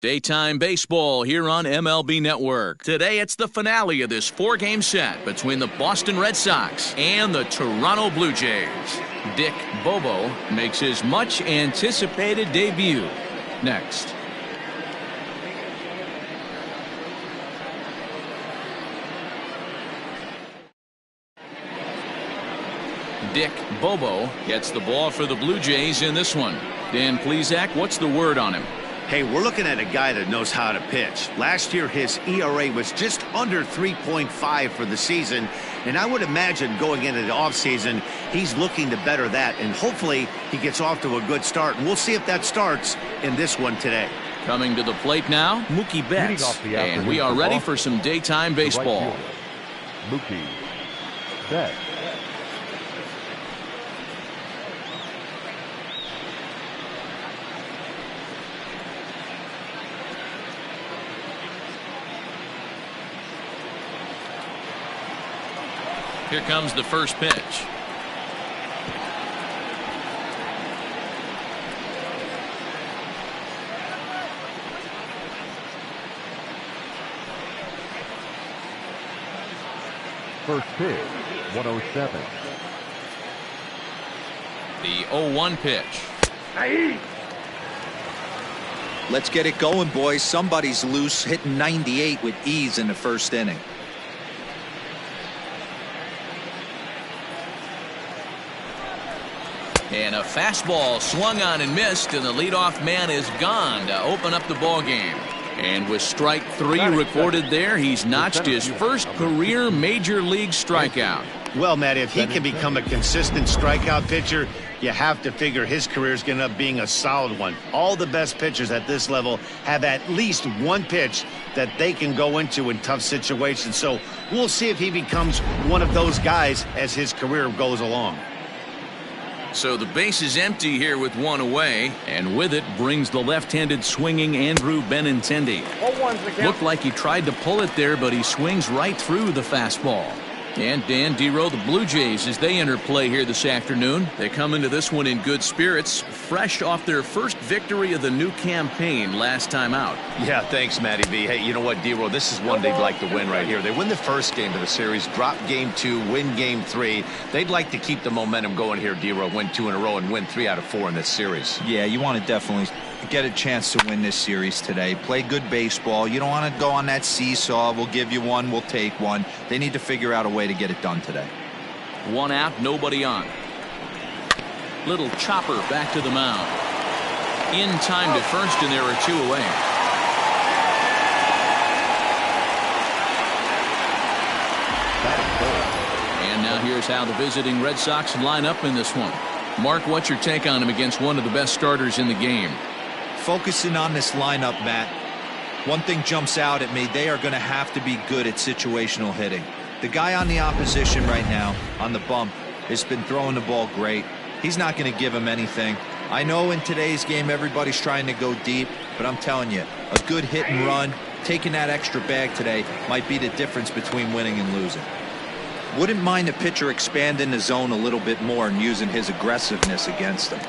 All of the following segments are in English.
Daytime baseball here on MLB Network. Today it's the finale of this four-game set between the Boston Red Sox and the Toronto Blue Jays. Dick Bobo makes his much-anticipated debut. Next. Dick Bobo gets the ball for the Blue Jays in this one. Dan Plesac, what's the word on him? Hey, we're looking at a guy that knows how to pitch. Last year, his ERA was just under 3.5 for the season, and I would imagine going into the offseason, he's looking to better that, and hopefully he gets off to a good start. And we'll see if that starts in this one today. Coming to the plate now, Mookie Betts, and we are ready for some daytime baseball. Mookie Betts. Here comes the first pitch. First pitch, 107. The 0-1 pitch. Let's get it going, boys. Somebody's loose, hitting 98 with ease in the first inning. And a fastball swung on and missed, and the leadoff man is gone to open up the ball game. And with strike three recorded there, he's notched his first career major league strikeout. Well, Matt, if he can become a consistent strikeout pitcher, you have to figure his career is going to end up being a solid one. All the best pitchers at this level have at least one pitch that they can go into in tough situations. So we'll see if he becomes one of those guys as his career goes along. So the base is empty here with one away, and with it brings the left-handed swinging Andrew Benintendi. Looked like he tried to pull it there, but he swings right through the fastball. And Dan Dero, the Blue Jays, as they enter play here this afternoon, they come into this one in good spirits, fresh off their first victory of the new campaign last time out. Yeah, thanks, Matty V. Hey, you know what, Dero, this is one they'd like to win right here. They win the first game of the series, drop game 2, win game 3. They'd like to keep the momentum going here, Dero, win 2 in a row and win 3 out of 4 in this series. Yeah, you want to definitely get a chance to win this series today. Play good baseball. You don't want to go on that seesaw. We'll give you one, we'll take one. They need to figure out a way to get it done today. One out, nobody on. Little chopper back to the mound. In time to first, and there are 2 away. And now here's how the visiting Red Sox line up in this one. Mark, what's your take on him against one of the best starters in the game? Focusing on this lineup, Matt, one thing jumps out at me. They are going to have to be good at situational hitting. The guy on the opposition right now on the bump has been throwing the ball great. He's not going to give him anything. I know in today's game everybody's trying to go deep, but I'm telling you, a good hit and run, taking that extra bag today might be the difference between winning and losing. Wouldn't mind a pitcher expanding the zone a little bit more and using his aggressiveness against them.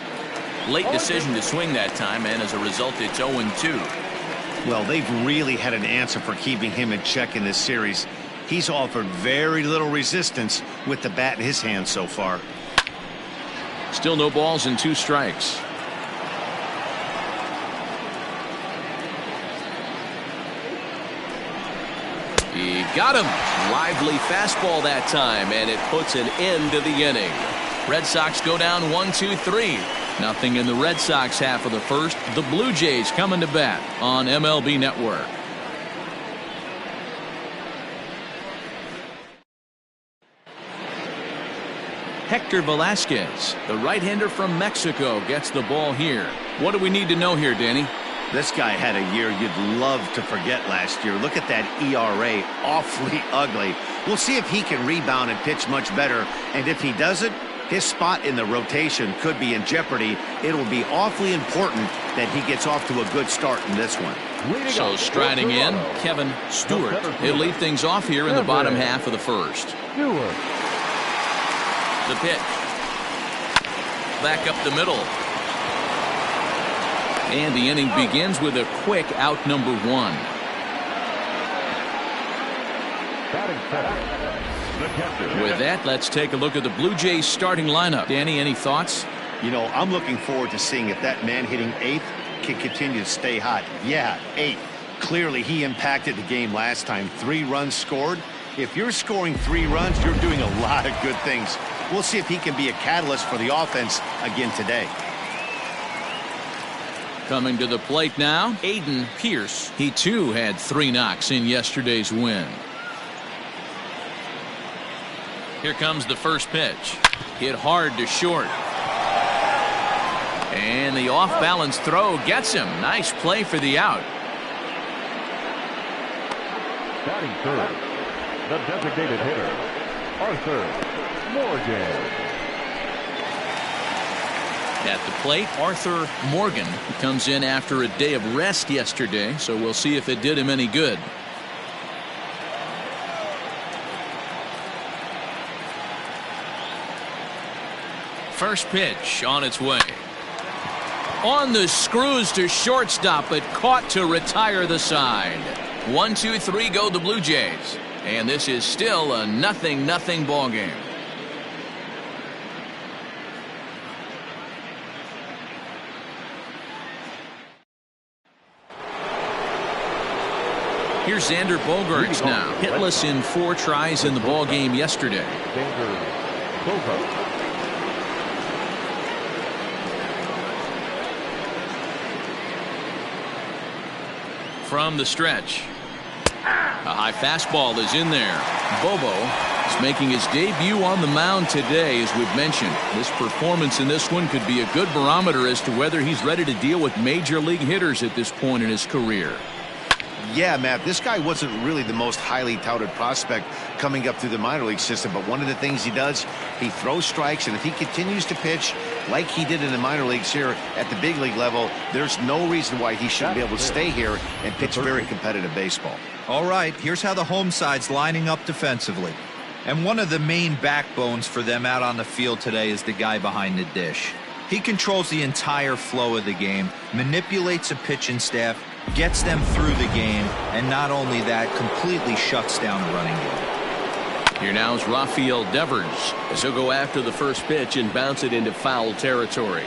Late decision to swing that time, and as a result, it's 0-2. Well, they've really had an answer for keeping him in check in this series. He's offered very little resistance with the bat in his hand so far. Still no balls and 2 strikes. He got him. Lively fastball that time, and it puts an end to the inning. Red Sox go down 1-2-3. Nothing in the Red Sox half of the first. The Blue Jays coming to bat on MLB Network. Hector Velasquez, the right-hander from Mexico, gets the ball here. What do we need to know here, Danny? This guy had a year you'd love to forget last year. Look at that ERA, awfully ugly. We'll see if he can rebound and pitch much better. And if he doesn't, his spot in the rotation could be in jeopardy. It will be awfully important that he gets off to a good start in this one. So striding in, Kevin Stewart. He'll lead things off here in the bottom half of the first. The pitch. Back up the middle. And the inning begins with a quick out number 1. Batting seventh, the catcher. With that, let's take a look at the Blue Jays starting lineup. Danny, any thoughts? You know, I'm looking forward to seeing if that man hitting 8th can continue to stay hot. Yeah, 8th. Clearly, he impacted the game last time. 3 runs scored. If you're scoring 3 runs, you're doing a lot of good things. We'll see if he can be a catalyst for the offense again today. Coming to the plate now, Aiden Pierce. He too had 3 knocks in yesterday's win. Here comes the first pitch. Hit hard to short. And the off-balance throw gets him. Nice play for the out. Batting third, the designated hitter, Arthur Morgan. At the plate, Arthur Morgan comes in after a day of rest yesterday, so we'll see if it did him any good. First pitch on its way. On the screws to shortstop, but caught to retire the side. 1, 2, 3 go the Blue Jays. And this is still a 0-0 ball game. Here's Xander Bogaerts now, hitless in 4 tries in the ball game yesterday. Xander Bogaerts. From the stretch, a high fastball is in there. Bobo is making his debut on the mound today, as we've mentioned. This performance in this one could be a good barometer as to whether he's ready to deal with major league hitters at this point in his career. Yeah, Matt, this guy wasn't really the most highly touted prospect coming up through the minor league system, but one of the things he does, he throws strikes, and if he continues to pitch like he did in the minor leagues here at the big league level, there's no reason why he shouldn't be able to stay here and pitch very competitive baseball. All right, here's how the home side's lining up defensively. And one of the main backbones for them out on the field today is the guy behind the dish. He controls the entire flow of the game, manipulates a pitching staff, gets them through the game, and not only that, completely shuts down a running game. Here now is Rafael Devers, as he'll go after the first pitch and bounce it into foul territory.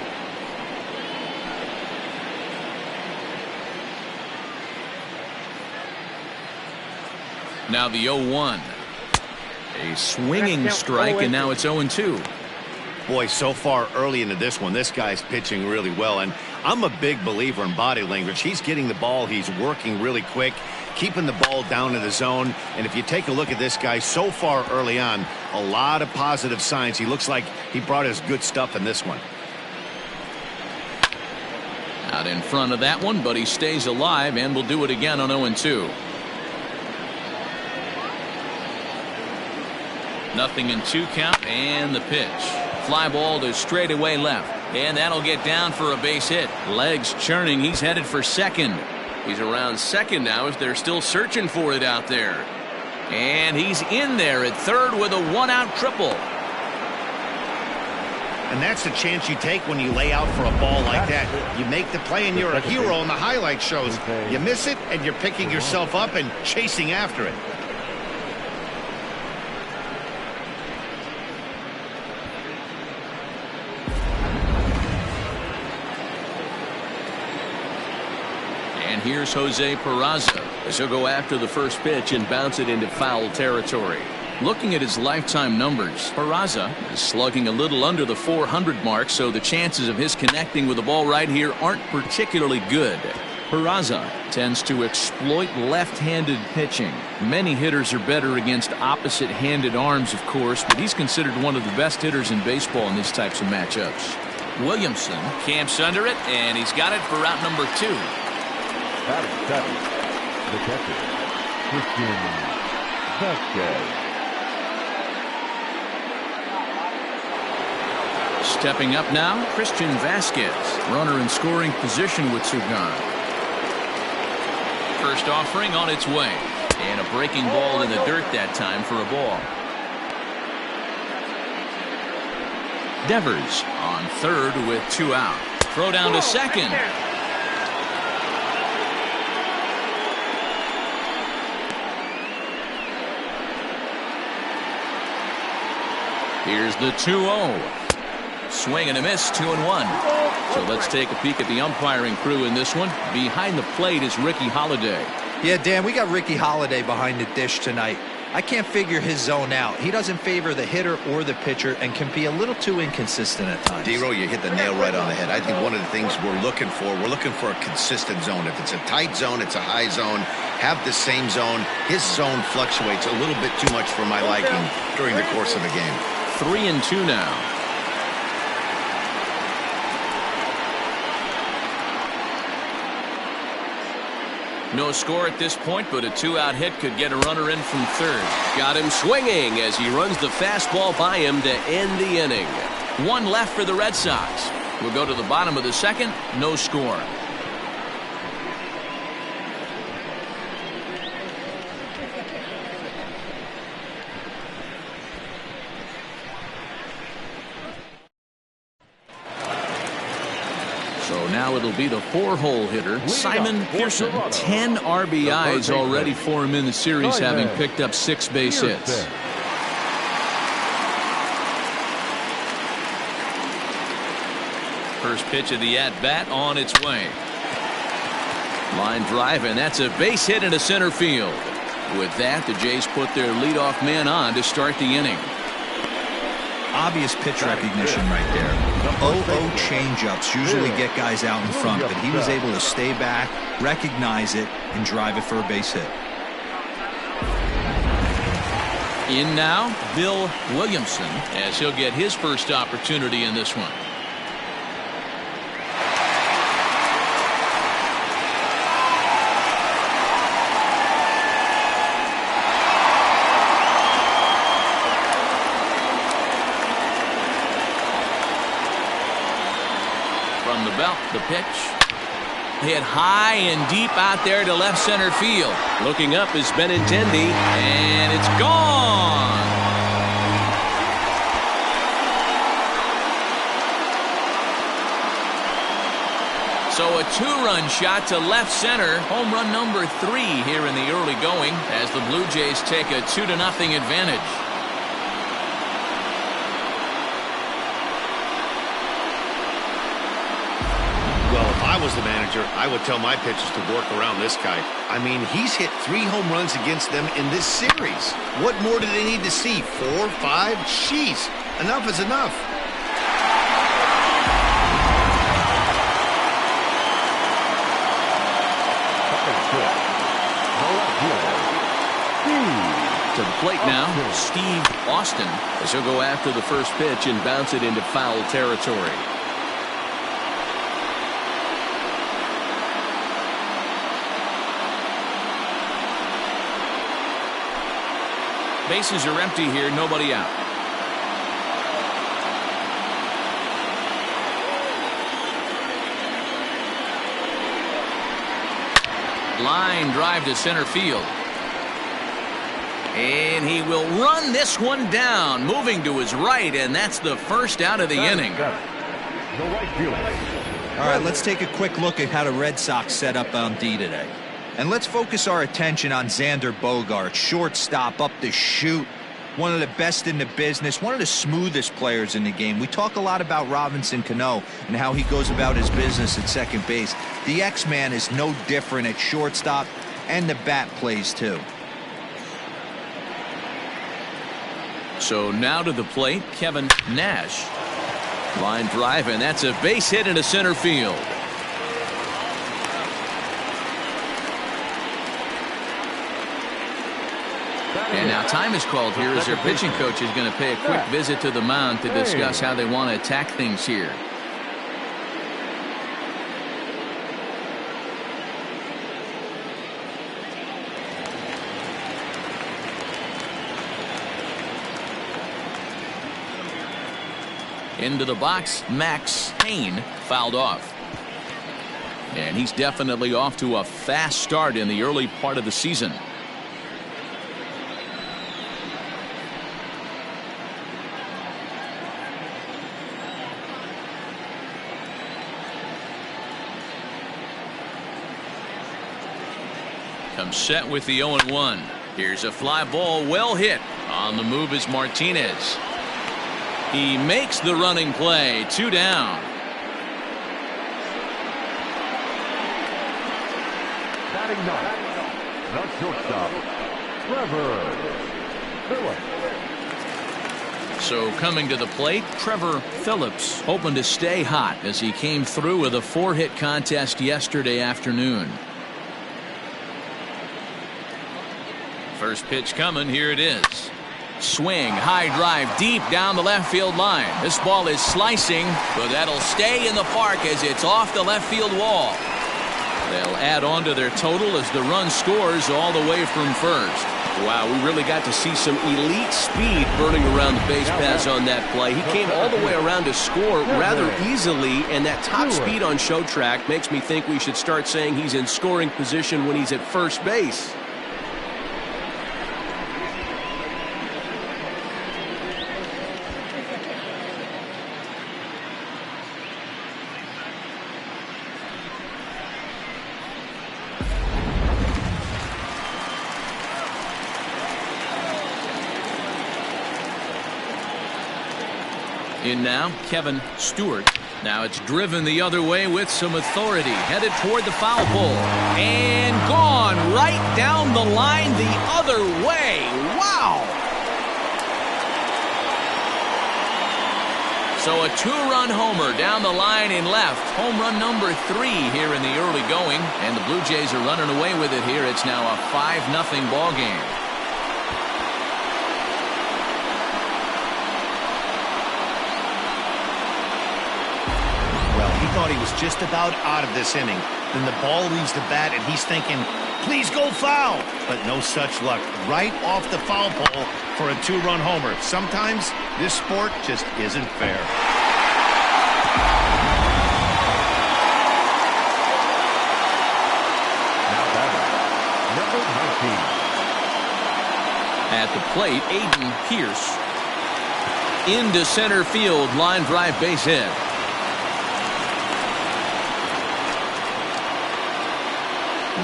Now the 0-1. A swinging strike, and now it's 0-2. Boy, so far early into this one, this guy's pitching really well, and I'm a big believer in body language. He's getting the ball, he's working really quick, keeping the ball down in the zone, and if you take a look at this guy so far early on, a lot of positive signs. He looks like he brought his good stuff in this one. Out in front of that one, but he stays alive and will do it again on 0-2. 0-2 count, and the pitch. Fly ball to straightaway left, and that'll get down for a base hit. Legs churning, he's headed for second. He's around second now as they're still searching for it out there. And he's in there at third with a 1-out triple. And that's the chance you take when you lay out for a ball like that. You make the play and you're a hero in the highlight shows. You miss it and you're picking yourself up and chasing after it. And here's Jose Peraza as he'll go after the first pitch and bounce it into foul territory. Looking at his lifetime numbers, Peraza is slugging a little under the 400 mark, so the chances of his connecting with the ball right here aren't particularly good. Peraza tends to exploit left-handed pitching. Many hitters are better against opposite-handed arms, of course, but he's considered one of the best hitters in baseball in these types of matchups. Williamson camps under it, and he's got it for route number 2. Batting seventh, the catcher, Christian Vasquez. Stepping up now, Christian Vasquez, runner in scoring position with Sugan. First offering on its way, and a breaking ball in the dirt that time for a ball. Devers on third with 2 out. Throw down to second. Here's the 2-0. Swing and a miss, 2-1. So let's take a peek at the umpiring crew in this one. Behind the plate is Ricky Holiday. Yeah, Dan, we got Ricky Holiday behind the dish tonight. I can't figure his zone out. He doesn't favor the hitter or the pitcher and can be a little too inconsistent at times. D-Row, you hit the nail right on the head. I think one of the things we're looking for a consistent zone. If it's a tight zone, it's a high zone. Have the same zone. His zone fluctuates a little bit too much for my liking during the course of a game. 3-2 now. No score at this point, but a 2-out hit could get a runner in from third. Got him swinging as he runs the fastball by him to end the inning. One left for the Red Sox. We'll go to the bottom of the second. No score. So now it'll be the 4-hole hitter, Simon Pearson. 10 RBIs already for him in the series, having picked up 6 base hits. First pitch of the at-bat on its way. Line drive, and that's a base hit into center field. With that, the Jays put their leadoff man on to start the inning. Obvious pitch recognition right there. 0-0 changeups usually get guys out in front, but he was able to stay back, recognize it, and drive it for a base hit. In now, Bill Williamson, as he'll get his first opportunity in this one. From the belt, the pitch. Hit high and deep out there to left center field. Looking up is Benintendi, and it's gone. So a 2-run shot to left center. Home run number 3 here in the early going as the Blue Jays take a 2-0 advantage. If I was the manager, I would tell my pitchers to work around this guy. I mean, he's hit 3 home runs against them in this series. What more do they need to see? 4, 5? Jeez, enough is enough. To the plate now, Steve Austin, as he'll go after the first pitch and bounce it into foul territory. Bases are empty here, nobody out. Line drive to center field. And he will run this one down, moving to his right, and that's the first out of the inning. All right, let's take a quick look at how the Red Sox set up on D today. And let's focus our attention on Xander Bogaerts, shortstop, up the chute, one of the best in the business, one of the smoothest players in the game. We talk a lot about Robinson Cano and how he goes about his business at second base. The X-Man is no different at shortstop, and the bat plays too. So now to the plate, Kevin Nash. Line drive, and that's a base hit into center field. And now time is called here as their pitching coach is going to pay a quick visit to the mound to discuss how they want to attack things here. Into the box, Max Payne fouled off. And he's definitely off to a fast start in the early part of the season. Comes set with the 0-1. Here's a fly ball, well hit. On the move is Martinez. He makes the running play. 2 down. Batting ninth, the shortstop, Trevor Phillips. So coming to the plate, Trevor Phillips, hoping to stay hot as he came through with a 4-hit contest yesterday afternoon. First pitch coming. Here it is. Swing, high drive, deep down the left field line. This ball is slicing, but that'll stay in the park as it's off the left field wall. They'll add on to their total as the run scores all the way from first. Wow, we really got to see some elite speed burning around the base paths on that play. He came all the way around to score rather easily, and that top speed on show track makes me think we should start saying he's in scoring position when he's at first base. In now, Kevin Stewart. Now it's driven the other way with some authority. Headed toward the foul pole. And gone right down the line the other way. Wow! So a 2-run homer down the line in left. Home run number 3 here in the early going. And the Blue Jays are running away with it here. It's now a 5-0 ball game. Thought he was just about out of this inning. Then the ball leaves the bat and he's thinking, please go foul. But no such luck. Right off the foul pole for a 2-run homer. Sometimes this sport just isn't fair. Now batting, number 19. At the plate, Aiden Pierce. Into center field, line drive base hit.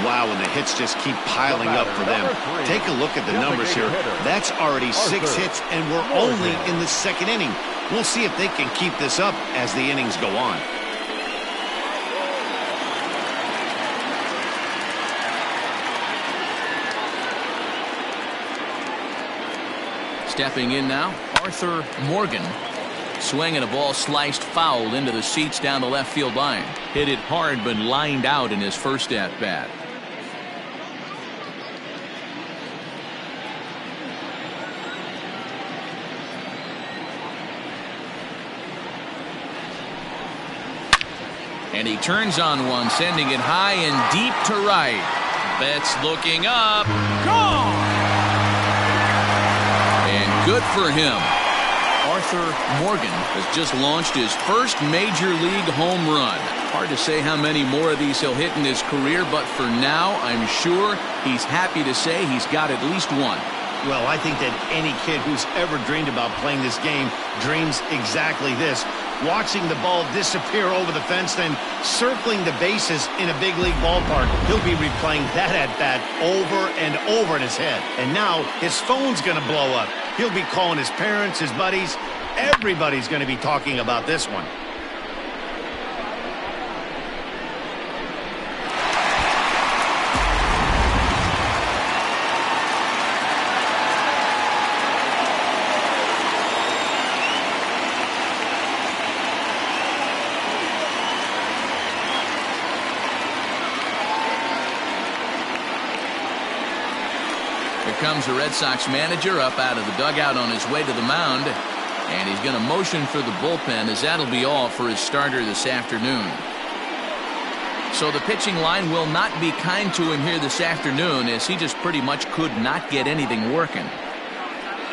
Wow, and the hits just keep piling up for them. Take a look at the numbers here. That's already 6 hits, and we're only in the 2nd inning. We'll see if they can keep this up as the innings go on. Stepping in now, Arthur Morgan. Swinging a ball sliced foul into the seats down the left field line. Hit it hard but lined out in his first at-bat. And he turns on one, sending it high and deep to right. Betts looking up. Gone! And good for him. Arthur Morgan has just launched his first major league home run. Hard to say how many more of these he'll hit in his career, but for now, I'm sure he's happy to say he's got at least one. Well, I think that any kid who's ever dreamed about playing this game dreams exactly this. Watching the ball disappear over the fence, then circling the bases in a big league ballpark. He'll be replaying that at-bat over and over in his head. And now his phone's going to blow up. He'll be calling his parents, his buddies. Everybody's going to be talking about this one. Comes the Red Sox manager up out of the dugout on his way to the mound, and he's going to motion for the bullpen, as that'll be all for his starter this afternoon. So the pitching line will not be kind to him here this afternoon, as he just pretty much could not get anything working.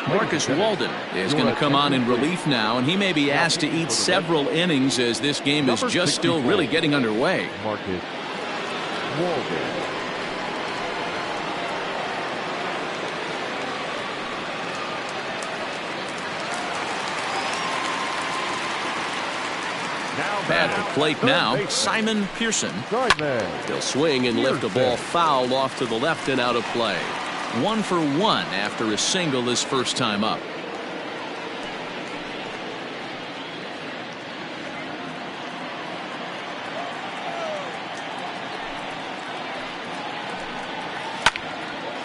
Marcus Walden is going to come on in relief now, and he may be asked to eat several innings as this game is just still really getting underway. Marcus Walden. At the plate now, Simon Pearson. He'll swing and lift a ball foul off to the left and out of play. 1 for 1 after a single his first time up.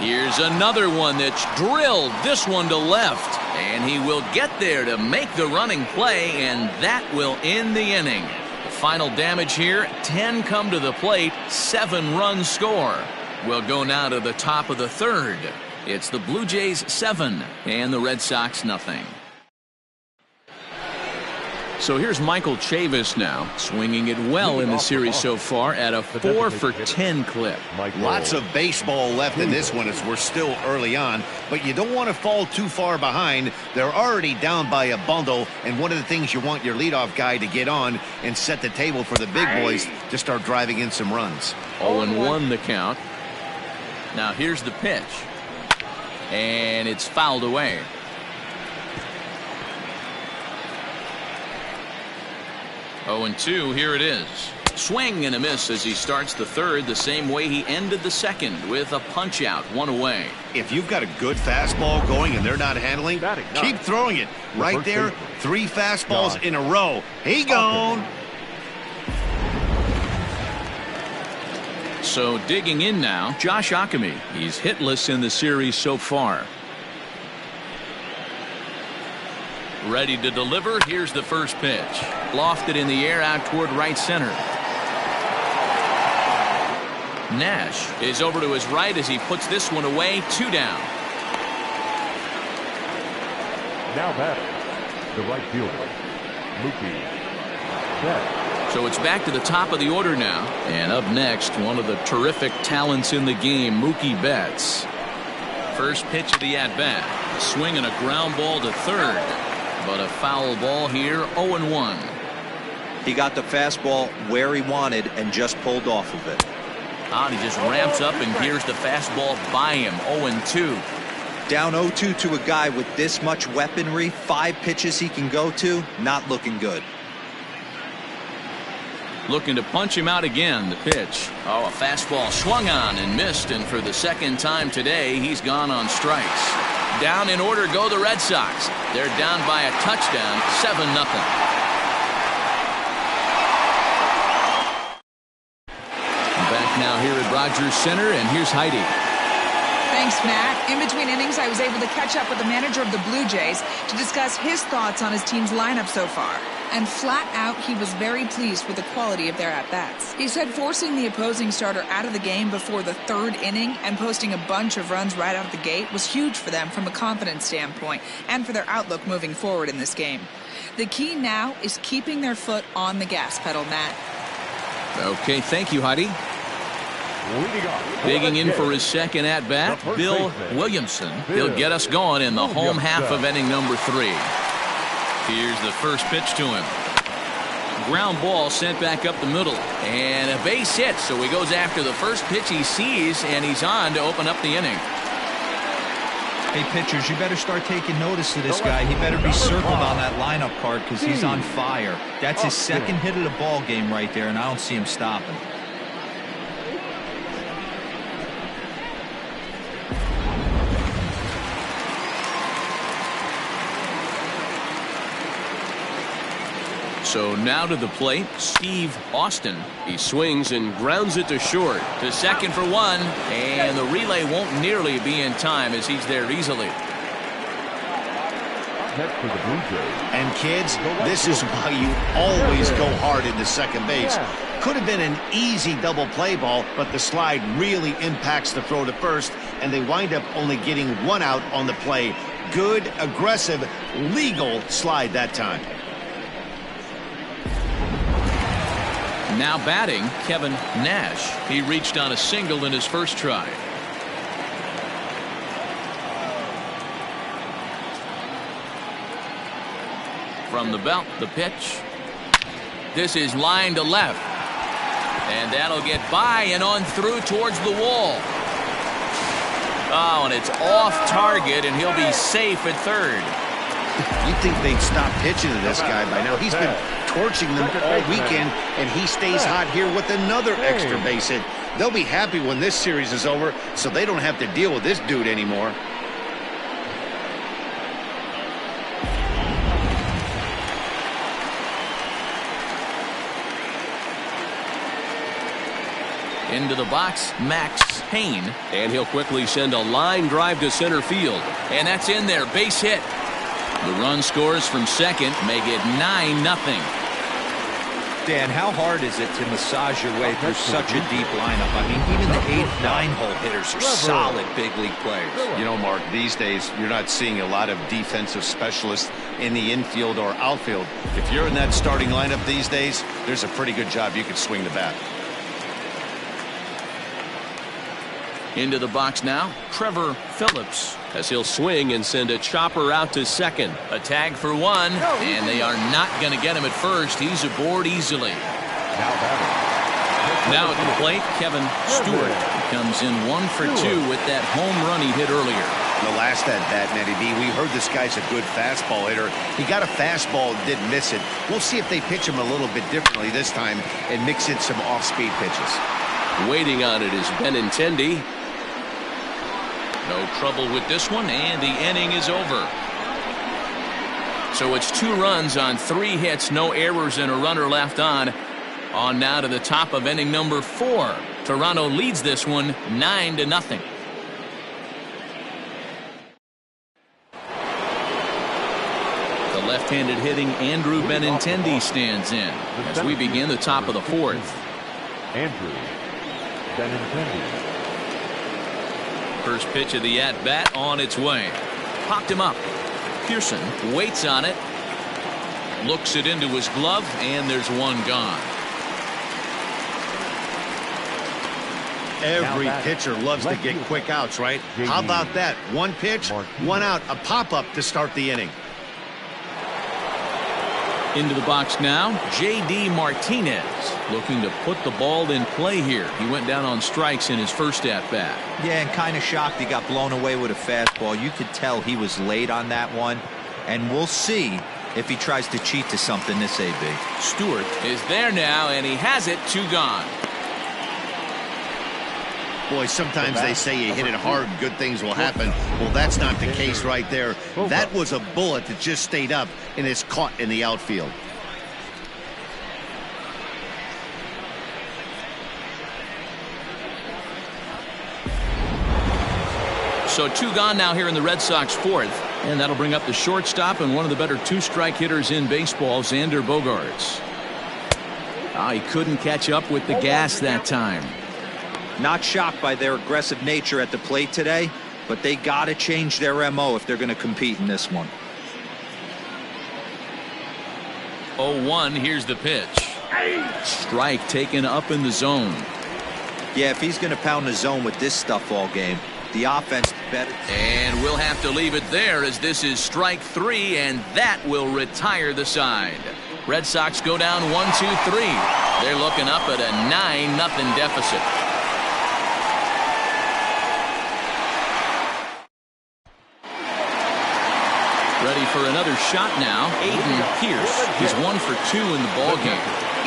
Here's another one that's drilled this one to left. And he will get there to make the running play, and that will end the inning. The final damage here, 10 come to the plate, 7 runs score. We'll go now to the top of the third. It's the Blue Jays 7 and the Red Sox nothing. So here's Michael Chavis now, swinging it well in the series so far at a 4 for 10 clip. Lots of baseball left in this one as we're still early on, but you don't want to fall too far behind. They're already down by a bundle, and one of the things you want your leadoff guy to get on and set the table for the big boys to start driving in some runs. 0-1 the count. Now here's the pitch, and it's fouled away. 0-2, here it is. Swing and a miss as he starts the third the same way he ended the second, with a punch out, 1 away. If you've got a good fastball going and they're not handling, keep throwing it. Right there, 3 fastballs in a row. He gone. So digging in now, Josh Ockamy. He's hitless in the series so far. Ready to deliver. Here's the first pitch. Lofted in the air out toward right center. Nash is over to his right as he puts this one away. 2 down. Now batting, the right fielder, Mookie Betts. So it's back to the top of the order now. And up next, one of the terrific talents in the game, Mookie Betts. First pitch of the at-bat. Swing and a ground ball to third. But a foul ball here, 0-1. He got the fastball where he wanted and just pulled off of it. He just ramps up and gears the fastball by him, 0-2. Down 0-2 to a guy with this much weaponry, 5 pitches he can go to, not looking good. Looking to punch him out again, the pitch. A fastball swung on and missed, and for the second time today, he's gone on strikes. Down in order go the Red Sox. They're down by a touchdown, 7-0. Back now here at Rogers Center, and here's Heidi. Thanks, Matt. In between innings, I was able to catch up with the manager of the Blue Jays to discuss his thoughts on his team's lineup so far. And flat out, he was very pleased with the quality of their at-bats. He said forcing the opposing starter out of the game before the 3rd inning and posting a bunch of runs right out of the gate was huge for them from a confidence standpoint and for their outlook moving forward in this game. The key now is keeping their foot on the gas pedal, Matt. Okay, thank you, Heidi. Digging in for his second at-bat, Bill Williamson. He'll get us going in the home half of inning number 3. Here's the first pitch to him. Ground ball sent back up the middle. And a base hit, so he goes after the first pitch he sees, and he's on to open up the inning. Hey, pitchers, you better start taking notice of this guy. He better be circled on that lineup card because he's on fire. That's his second hit of the ball game right there, and I don't see him stopping. So now to the plate, Steve Austin. He swings and grounds it to short. To second for 1, and the relay won't nearly be in time as he's there easily. For the Blue Jays. And kids, this is why you always go hard into second base. Could have been an easy double play ball, but the slide really impacts the throw to first, and they wind up only getting 1 out on the play. Good, aggressive, legal slide that time. Now batting, Kevin Nash. He reached on a single in his first try. From the belt, the pitch. This is line to left. And that'll get by and on through towards the wall. And it's off target, and he'll be safe at third. You'd think they'd stop pitching to this guy by now. He's been torching them all weekend, and he stays hot here with another extra base hit. They'll be happy when this series is over, so they don't have to deal with this dude anymore. Into the box, Max Payne. And he'll quickly send a line drive to center field. And that's in there. Base hit. The run scores from second, make it 9-0. Dan, how hard is it to massage your way through such a deep lineup? I mean, even the 8th, 9-hole hitters are solid big league players. You know, Mark, these days you're not seeing a lot of defensive specialists in the infield or outfield. If you're in that starting lineup these days, there's a pretty good job you could swing the bat. Into the box now, Trevor Phillips. As he'll swing and send a chopper out to second. A tag for one, and they are not going to get him at first. He's aboard easily. Now at the plate, Kevin Stewart. He comes in 1 for 2 with that home run he hit earlier. The last at bat, Matty B, we heard this guy's a good fastball hitter. He got a fastball and didn't miss it. We'll see if they pitch him a little bit differently this time and mix in some off-speed pitches. Waiting on it is Benintendi. No trouble with this one, and the inning is over. So it's 2 runs on 3 hits, no errors, and a runner left on. On now to the top of inning number 4. Toronto leads this one 9-0. The left-handed hitting Andrew Benintendi stands in as we begin the top of the 4th. Andrew Benintendi. First pitch of the at-bat on its way. Popped him up. Pearson waits on it. Looks it into his glove, and there's one gone. Every pitcher loves to get quick outs, right? How about that? 1 pitch, 1 out, a pop-up to start the inning. Into the box now, J.D. Martinez looking to put the ball in play here. He went down on strikes in his first at-bat. Yeah, and kind of shocked he got blown away with a fastball. You could tell he was late on that one, and we'll see if he tries to cheat to something this AB. Stewart is there now, and he has it. 2 gone. Boy, sometimes they say you hit it hard and good things will happen. Well, that's not the case right there. That was a bullet that just stayed up and is caught in the outfield. So 2 gone now here in the Red Sox 4th. And that'll bring up the shortstop and one of the better 2-strike hitters in baseball, Xander Bogaerts. He couldn't catch up with the gas that time. Not shocked by their aggressive nature at the plate today, but they got to change their MO if they're going to compete in this one. 0-1, here's the pitch. Strike taken up in the zone. Yeah, if he's going to pound the zone with this stuff all game, the offense better. And we'll have to leave it there as this is strike 3, and that will retire the side. Red Sox go down 1-2-3. They're looking up at a 9-0 deficit. Ready for another shot now. Aiden Pierce. He's 1 for 2 in the ballgame.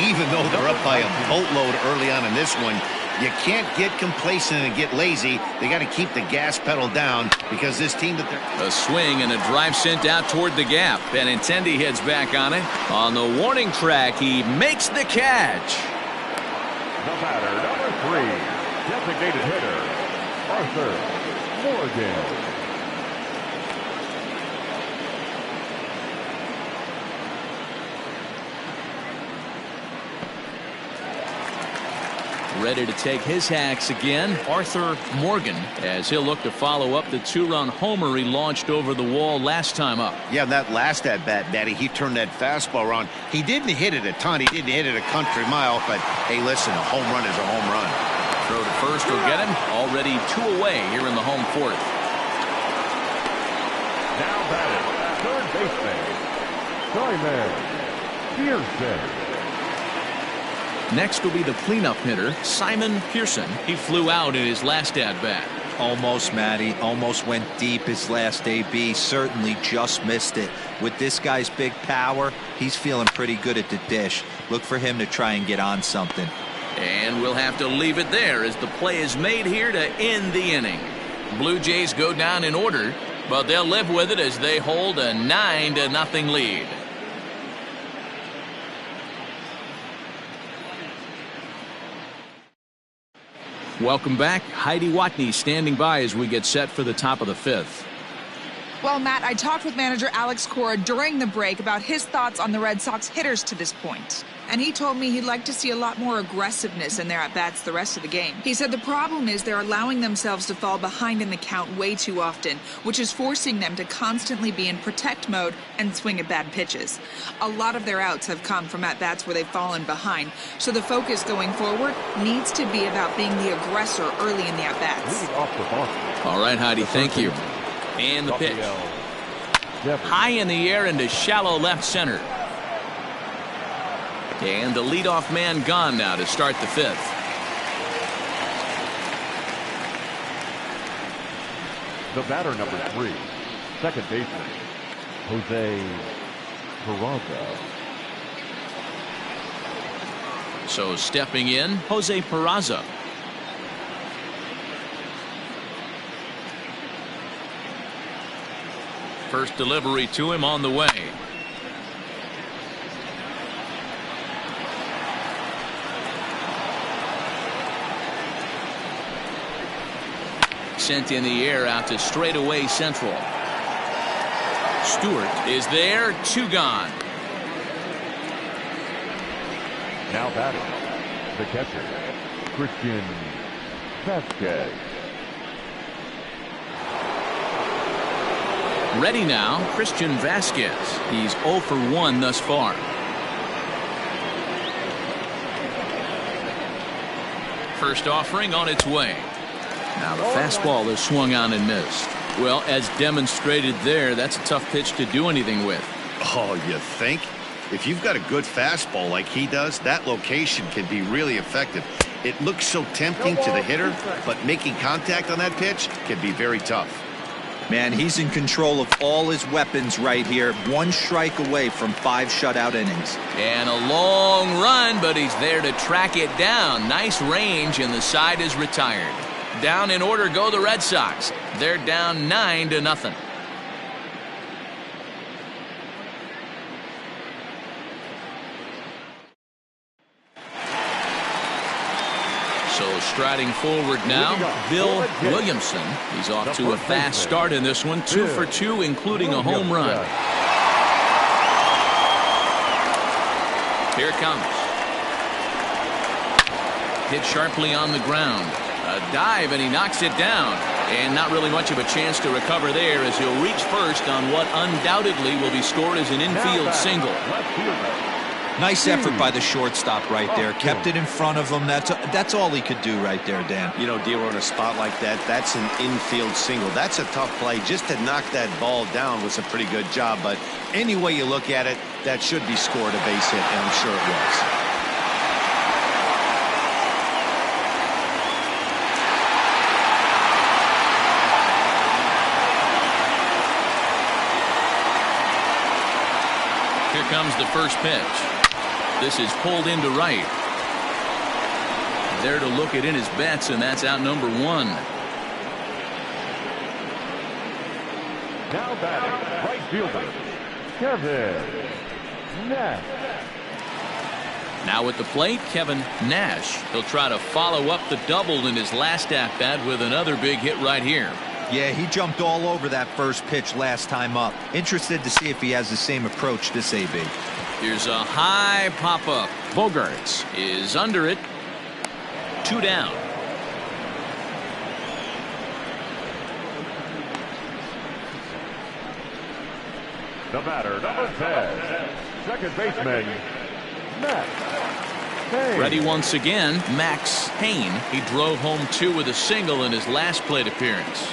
Even though they're up by a boatload early on in this one, you can't get complacent and get lazy. They got to keep the gas pedal down because this team that they're... A swing and a drive sent out toward the gap. Benintendi heads back on it. On the warning track, he makes the catch. The batter, number 3, designated hitter, Arthur Morgan. Ready to take his hacks again, Arthur Morgan, as he'll look to follow up the 2-run homer he launched over the wall last time up. Yeah, that last at-bat, Daddy, he turned that fastball around. He didn't hit it a ton. He didn't hit it a country mile, but hey, listen, a home run is a home run. Throw to first will get him. Already 2 away here in the home 4th. Now batting, third baseman, Simon Pearson. Next will be the cleanup hitter, Simon Pearson. He flew out in his last at-bat. Almost, Matty. Almost went deep his last AB. Certainly just missed it. With this guy's big power, he's feeling pretty good at the dish. Look for him to try and get on something. And we'll have to leave it there as the play is made here to end the inning. Blue Jays go down in order, but they'll live with it as they hold a 9-0 lead. Welcome back. Heidi Watney standing by as we get set for the top of the fifth. Well, Matt, I talked with manager Alex Cora during the break about his thoughts on the Red Sox hitters to this point. And he told me he'd like to see a lot more aggressiveness in their at-bats the rest of the game. He said the problem is they're allowing themselves to fall behind in the count way too often, which is forcing them to constantly be in protect mode and swing at bad pitches. A lot of their outs have come from at-bats where they've fallen behind, so the focus going forward needs to be about being the aggressor early in the at-bats. Leading off the box. All right, Heidi, thank you. And the pitch. High in the air into shallow left center. And the leadoff man gone now to start the fifth. The batter, number 3, second baseman, Jose Peraza. So stepping in, Jose Peraza. First delivery to him on the way. Sent in the air out to straightaway central. Stewart is there, 2 gone. Now batting, the catcher, Christian Vasquez. Ready now, Christian Vasquez. He's 0 for 1 thus far. First offering on its way. Now the fastball is swung on and missed. Well, as demonstrated there, that's a tough pitch to do anything with. Oh, you think? If you've got a good fastball like he does, that location can be really effective. It looks so tempting to the hitter, but making contact on that pitch can be very tough. Man, he's in control of all his weapons right here. 1 strike away from 5 shutout innings. And a long run, but he's there to track it down. Nice range, and the side is retired. Down in order go the Red Sox. They're down 9-0. So striding forward now, Bill Williamson. He's off to a fast start in this one. 2 for 2, including a home run. Here it comes. Hit sharply on the ground. A dive, and he knocks it down. And not really much of a chance to recover there as he'll reach first on what undoubtedly will be scored as an infield single. Nice effort by the shortstop right there. Kept it in front of him. That's all he could do right there, Dan. You know, Dero, in a spot like that, that's an infield single. That's a tough play. Just to knock that ball down was a pretty good job. But any way you look at it, that should be scored a base hit, and I'm sure it was. Here comes the first pitch. This is pulled into right. There to look it in his bets, and that's out number 1. Now batting, right fielder, Kevin Nash. Now at the plate, Kevin Nash. He'll try to follow up the double in his last at-bat with another big hit right here. Yeah, he jumped all over that first pitch last time up. Interested to see if he has the same approach this AB. Here's a high pop-up. Bogaerts is under it. 2 down. The batter, number 10, second baseman, Max Payne. Ready once again, Max Payne. He drove home 2 with a single in his last plate appearance.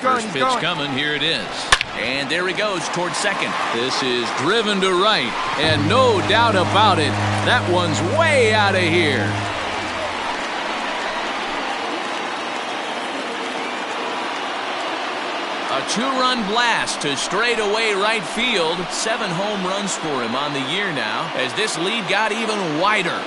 First pitch coming, here it is. And there he goes towards second. This is driven to right, and no doubt about it, that one's way out of here. A 2-run blast to straightaway right field. 7 home runs for him on the year now, as this lead got even wider.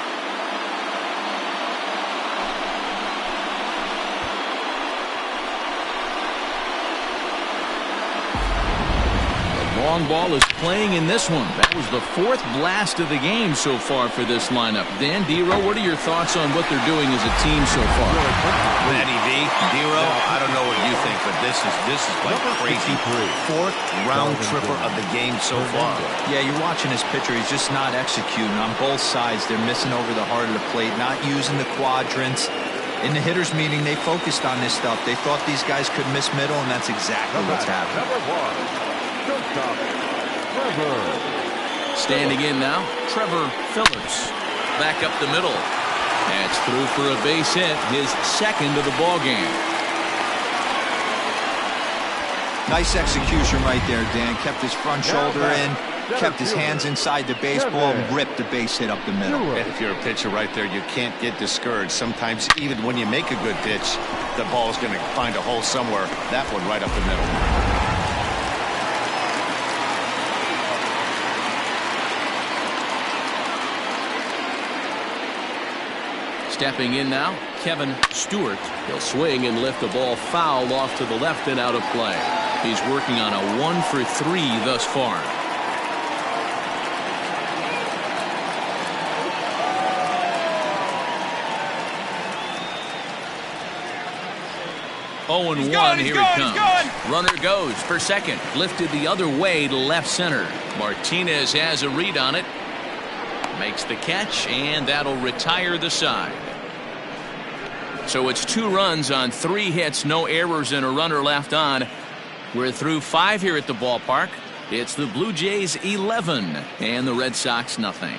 long ball is playing in this one. That was the 4th blast of the game so far for this lineup. Dan, D-Row, what are your thoughts on what they're doing as a team so far? Matty V, D-Row, I don't know what you think, but this is like crazy. 4th round tripper of the game so far. Yeah, you're watching this pitcher. He's just not executing on both sides. They're missing over the heart of the plate, not using the quadrants. In the hitters meeting, they focused on this stuff. They thought these guys could miss middle, and that's exactly what's happening. Number 1, shortstop, Trevor. Standing in now, Trevor Phillips. Back up the middle. That's through for a base hit, his 2nd of the ball game. Nice execution right there, Dan. Kept his front shoulder in, kept his hands inside the baseball, and ripped the base hit up the middle. And if you're a pitcher right there, you can't get discouraged. Sometimes even when you make a good pitch, the ball's going to find a hole somewhere. That one right up the middle. Stepping in now, Kevin Stewart. He'll swing and lift the ball foul off to the left and out of play. He's working on a 1 for 3 thus far. Oh, and 1, here it comes. Runner goes for second. Lifted the other way to left center. Martinez has a read on it. Makes the catch, and that'll retire the side. So it's 2 runs on 3 hits, no errors, and a runner left on. We're through 5 here at the ballpark. It's the Blue Jays 11 and the Red Sox nothing.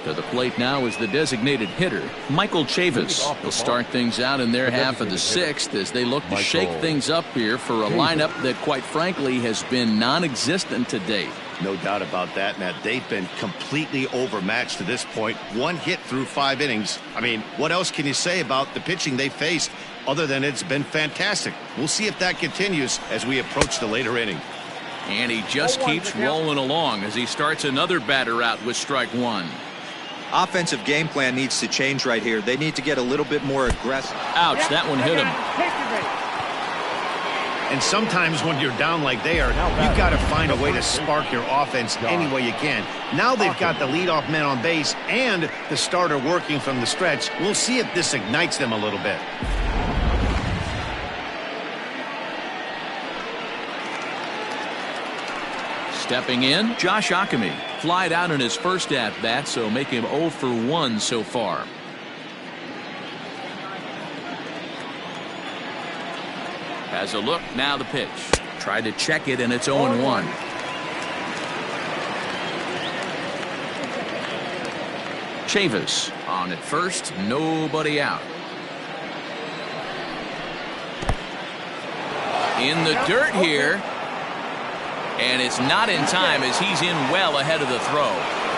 To the plate now is the designated hitter, Michael Chavis. He'll start things out in their half of the 6th as they look to shake things up here for a lineup that, quite frankly, has been non-existent to date. No doubt about that, Matt. They've been completely overmatched to this point. 1 hit through 5 innings. I mean, what else can you say about the pitching they faced other than it's been fantastic? We'll see if that continues as we approach the later inning. And he just keeps rolling along as he starts another batter out with strike 1. Offensive game plan needs to change right here. They need to get a little bit more aggressive. Ouch, that one hit him. And sometimes when you're down like they are, you've got to find a way to spark your offense any way you can. Now they've got the leadoff man on base and the starter working from the stretch. We'll see if this ignites them a little bit. Stepping in, Josh Ockamy. Flied out in his first at-bat, so make him 0 for 1 so far. Has a look, now the pitch. Tried to check it, and it's 0-1. Chavis on at first, nobody out. In the dirt here. And it's not in time as he's in well ahead of the throw.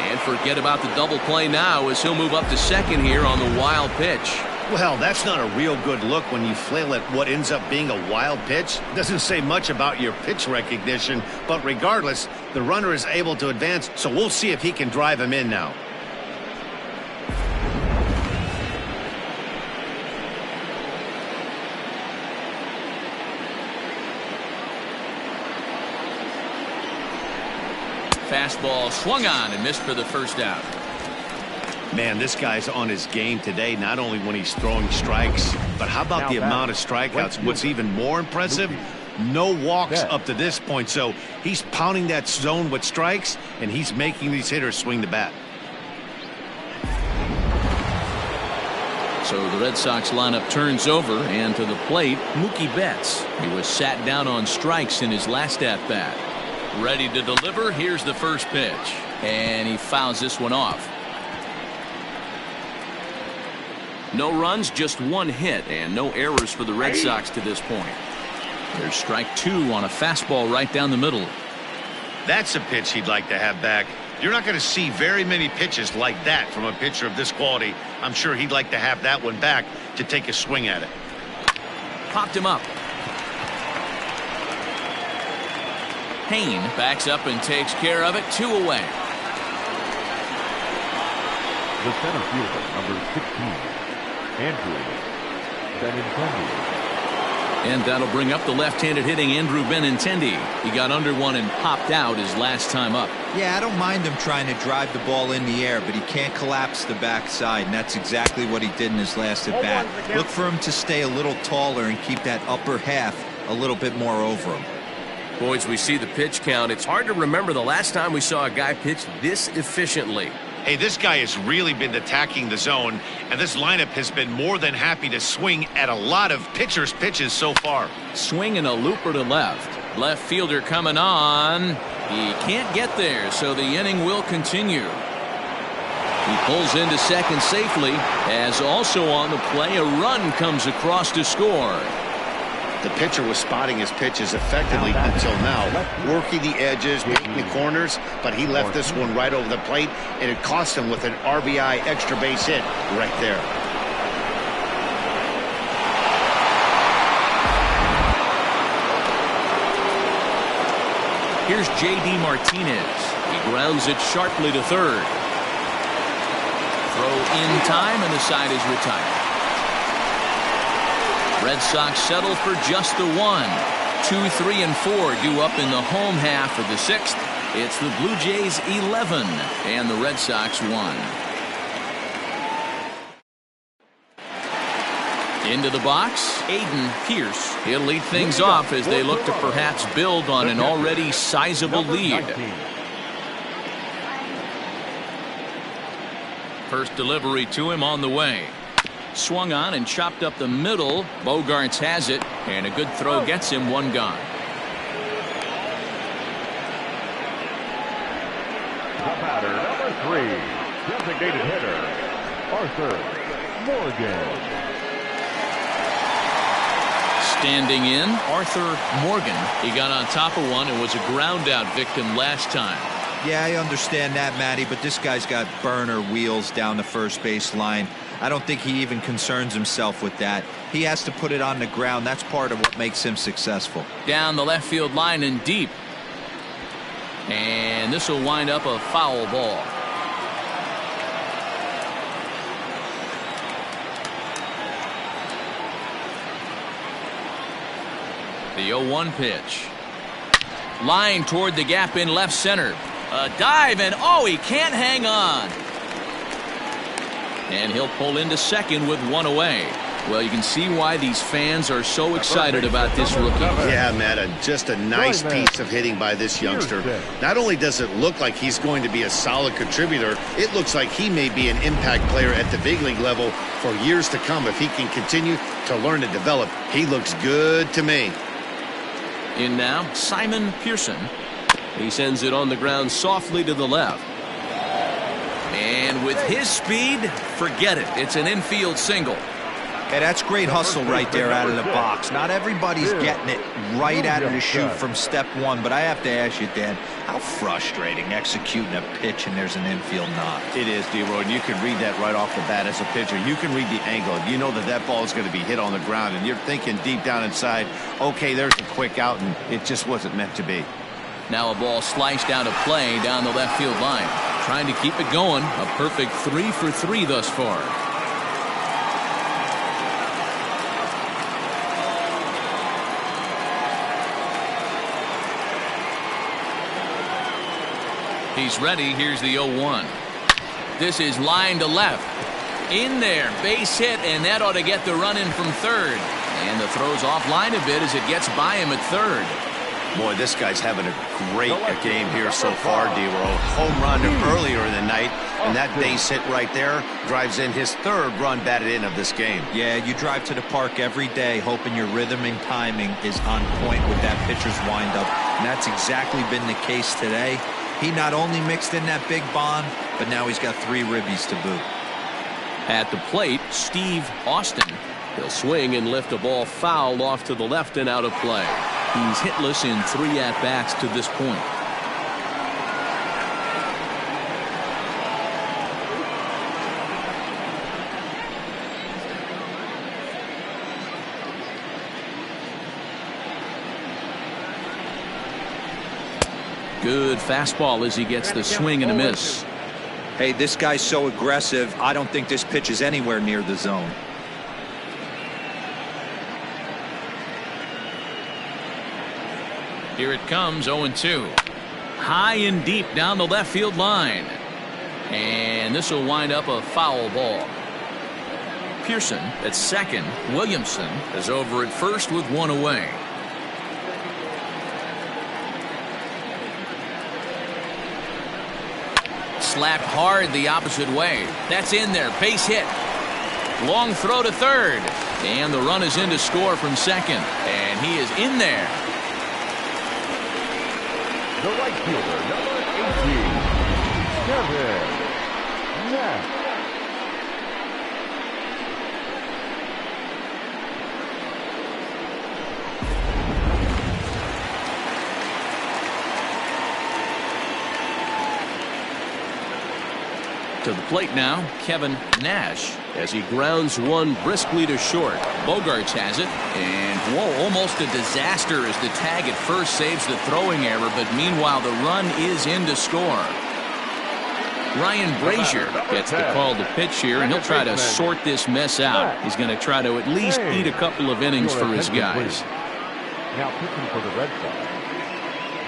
And forget about the double play now as he'll move up to second here on the wild pitch. Well, that's not a real good look when you flail at what ends up being a wild pitch. Doesn't say much about your pitch recognition, but regardless, the runner is able to advance, so we'll see if he can drive him in now. Fastball swung on and missed for the first out. Man, this guy's on his game today, not only when he's throwing strikes, but how about the amount of strikeouts? What's even more impressive, no walks up to this point. So he's pounding that zone with strikes, and he's making these hitters swing the bat. So the Red Sox lineup turns over, and to the plate, Mookie Betts. He was sat down on strikes in his last at-bat. Ready to deliver. Here's the first pitch. And he fouls this one off. No runs, just 1 hit, and no errors for the Red Sox to this point. There's strike 2 on a fastball right down the middle. That's a pitch he'd like to have back. You're not going to see very many pitches like that from a pitcher of this quality. I'm sure he'd like to have that one back to take a swing at it. Popped him up. Payne backs up and takes care of it. 2 away. The center fielder, number 16, Andrew Benintendi. And that'll bring up the left-handed hitting Andrew Benintendi. He got under one and popped out his last time up. Yeah, I don't mind him trying to drive the ball in the air, but he can't collapse the backside, and that's exactly what he did in his last at bat. Look for him to stay a little taller and keep that upper half a little bit more over him. Boys, we see the pitch count. It's hard to remember the last time we saw a guy pitch this efficiently. Hey, this guy has really been attacking the zone, and this lineup has been more than happy to swing at a lot of pitchers' pitches so far. Swinging a looper to left. Left fielder coming on. He can't get there, so the inning will continue. He pulls into second safely, as also on the play a run comes across to score. The pitcher was spotting his pitches effectively until now, working the edges, making the corners, but he left this one right over the plate, and it cost him with an RBI extra base hit right there. Here's J.D. Martinez. He grounds it sharply to third. Throw in time, and the side is retired. Red Sox settle for just the one. 2, 3, and 4 due up in the home half of the sixth. It's the Blue Jays 11 and the Red Sox 1. Into the box, Aiden Pierce. He'll lead things off as they look to perhaps build on an already sizable lead. First delivery to him on the way. Swung on and chopped up the middle. Bogaerts has it, and a good throw gets him one gone. The batter, number 3, designated hitter, Arthur Morgan. Standing in, Arthur Morgan. He got on top of one and was a ground out victim last time. Yeah, I understand that, Matty, but this guy's got burner wheels down the first base line. I don't think he even concerns himself with that. He has to put it on the ground. That's part of what makes him successful. Down the left field line and deep. And this will wind up a foul ball. The 0-1 pitch. Line toward the gap in left center. A dive, and oh, he can't hang on. And he'll pull into second with one away. Well, you can see why these fans are so excited about this rookie. Yeah, Matt, just a nice piece of hitting by this youngster. Not only does it look like he's going to be a solid contributor, it looks like he may be an impact player at the big league level for years to come if he can continue to learn and develop. He looks good to me. In now, Simon Pearson. He sends it on the ground softly to the left. And with his speed, forget it. It's an infield single. Hey, that's great hustle right there out of the box. Not everybody's getting it right out of the chute from step one, but I have to ask you, Dan, how frustrating executing a pitch and there's an infield knock. It is, D-Roy, and you can read that right off the bat as a pitcher. You can read the angle. You know that that ball is going to be hit on the ground, and you're thinking deep down inside, okay, there's a quick out, and it just wasn't meant to be. Now a ball sliced out of play down the left field line. Trying to keep it going. A perfect 3 for 3 thus far. He's ready. Here's the 0-1. This is line to left. In there. Base hit, and that ought to get the run in from third. And the throw's offline a bit as it gets by him at third. Boy, this guy's having a great game here so far, D-Roy. Home run earlier in the night, and that base hit right there drives in his third run batted in of this game. Yeah, you drive to the park every day hoping your rhythm and timing is on point with that pitcher's windup, and that's exactly been the case today. He not only mixed in that big bomb, but now he's got 3 ribbies to boot. At the plate, Steve Austin. He'll swing and lift a ball foul off to the left and out of play. He's hitless in 3 at-bats to this point. Good fastball as he gets the swing and a miss. Hey, this guy's so aggressive, I don't think this pitch is anywhere near the zone. Here it comes, 0-2. High and deep down the left field line. And this will wind up a foul ball. Pearson at second. Williamson is over at first with one away. Slapped hard the opposite way. That's in there. Base hit. Long throw to third. And the run is in to score from second. And he is in there. The right fielder, number 18, Kevin Nash. To the plate now, Kevin Nash, as he grounds one briskly to short. Bogaerts has it, and whoa, almost a disaster as the tag at first saves the throwing error, but meanwhile the run is in to score. Ryan Brazier gets the call to pitch here, and he'll try to sort this mess out. He's going to try to at least eat a couple of innings for his guys. Now pitching for the Red Sox,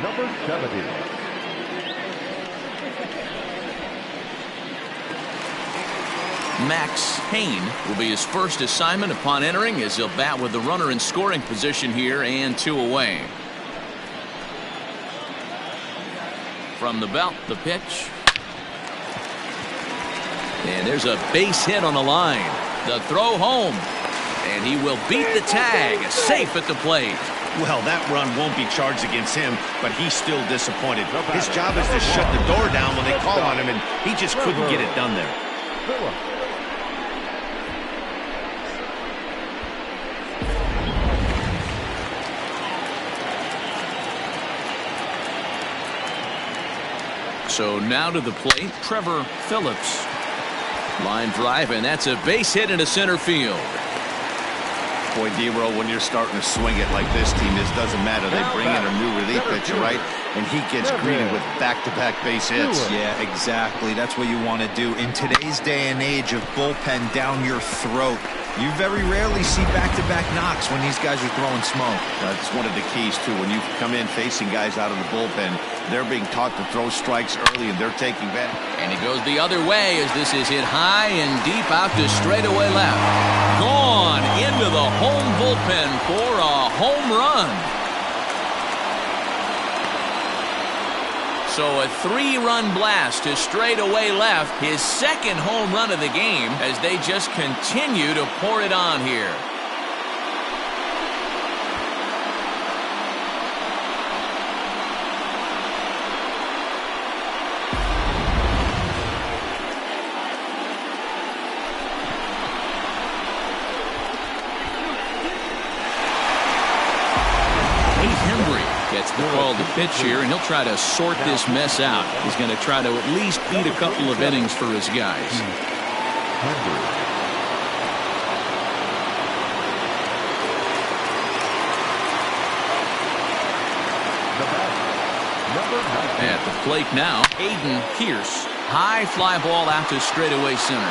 number 70. Max Payne will be his first assignment upon entering, as he'll bat with the runner in scoring position here and 2 away. From the belt, the pitch. And there's a base hit on the line. The throw home. And he will beat the tag. Safe at the plate. Well, that run won't be charged against him, but he's still disappointed. His job is to shut the door down when they call on him, and he just couldn't get it done there. So now to the plate, Trevor Phillips. Line drive, and that's a base hit into center field. Boy, D-Row, when you're starting to swing it like this team is, doesn't matter. They bring in a new relief pitcher, right? And he gets greeted with back-to-back base hits. Yeah, exactly. That's what you want to do. In today's day and age of bullpen down your throat, you very rarely see back-to-back knocks when these guys are throwing smoke. That's one of the keys, too. When you come in facing guys out of the bullpen, they're being taught to throw strikes early, and they're taking back. And he goes the other way as this is hit high and deep out to straightaway left. Gone into the home bullpen for a home run. So a 3-run blast to straightaway left, his second home run of the game, as they just continue to pour it on here. The call to pitch here, and he'll try to sort this mess out. He's going to try to at least beat a couple of innings for his guys. At the plate now, Aiden Pierce. High fly ball out to straightaway center.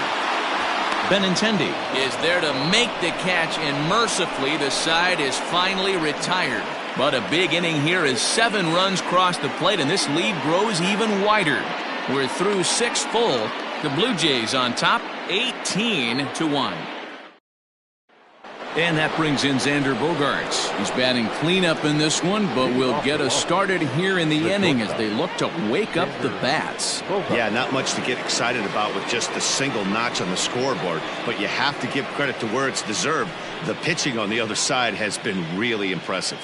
Benintendi is there to make the catch, and mercifully the side is finally retired. But a big inning here as 7 runs cross the plate, and this lead grows even wider. We're through 6 full. The Blue Jays on top, 18-1. And that brings in Xander Bogaerts. He's batting cleanup in this one, but will get us started here in the inning as they look to wake up the bats. Yeah, not much to get excited about with just a single notch on the scoreboard, but you have to give credit to where it's deserved. The pitching on the other side has been really impressive.